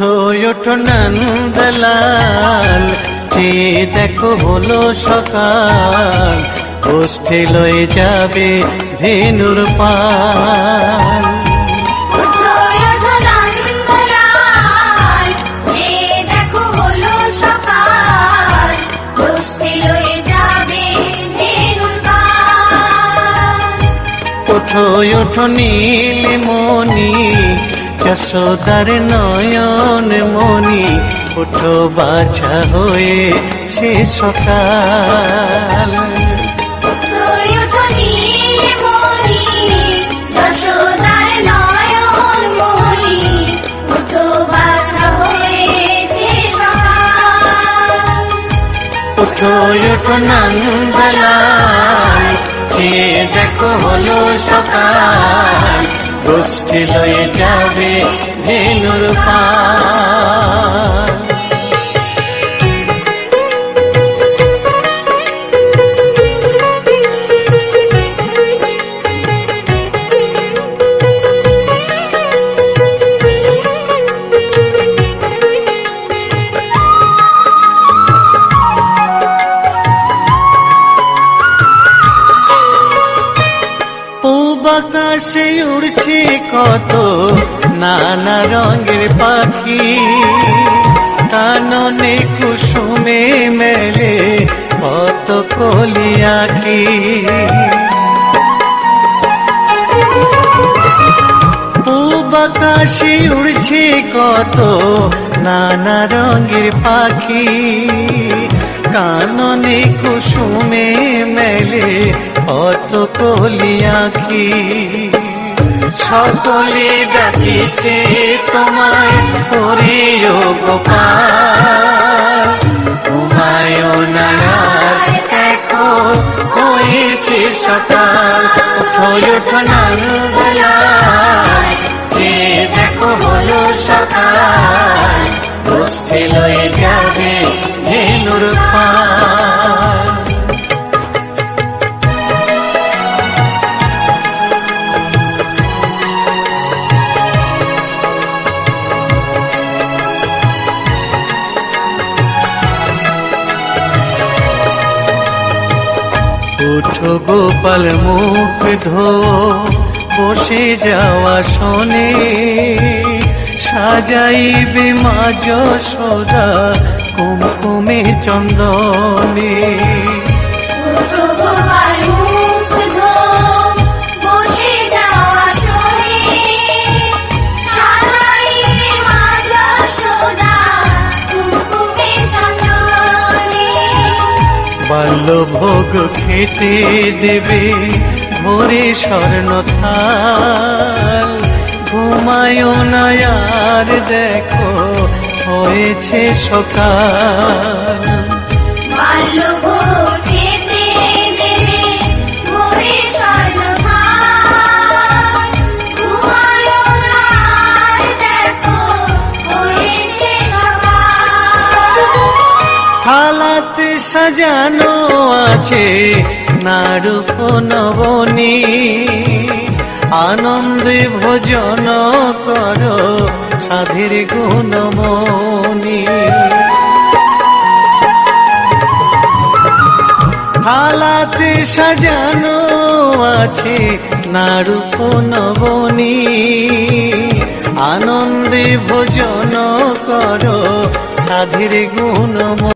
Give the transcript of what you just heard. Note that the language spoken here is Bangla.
ওঠো ওঠো নন্দলাল, চেয়ে দেখো হলো সকাল, গোষ্ঠী লয়ে যাবে ধেনুর পাল। ওঠো ওঠো নীলমণি, যশোদার নয়ন মণি, ওঠো বাছা হয়ে সে সকাল। ওঠো ওঠো নন্দলাল, চেয়ে দেখো হলো সকাল, গোষ্ঠী লয়ে যাবে ধেনুর পাল। আকাশে উড়ছে কত নানা রঙের পাখি, কাননে কুসুমে মেলে কত কলি আঁখি। পূব আকাশে উড়ছে কত নানা রঙের পাখি, কাননে কুসুমে মেলে কত কলি আঁখি। সকলে ডাকিছে তোমায় হরিও গোপাল, ঘুমায়ো না আর দেখো হয়েছে সকাল। ওঠো ওঠো নন্দলাল, চেয়ে দেখো হলো সকাল, গোষ্ঠী লয়ে যাবে ধেনুর পাল। ওঠো গোপাল মুখ ধো বসে যাওয়া শোনে, সাজাইবে মা যশোদা কুমকুমে চন্দনে। বাল্যভোগ খেতে দেবে ভোরে স্বর্ণ থাল, ঘুমায়ো না আর দেখো হয়েছে সকাল। বাল্যভোগ খেতে দেবে ভোরে স্বর্ণ থাল, ঘুমায়ো না আর দেখো হয়েছে সকাল। থালাতে সাজানো আছে নারূপ নবনী, আনন্দে ভোজন করো সাধের গুণমণি। থালাতে সাজানো আছে নারূপ নবনী, আনন্দে ভোজন করো সাধের গুণমণি।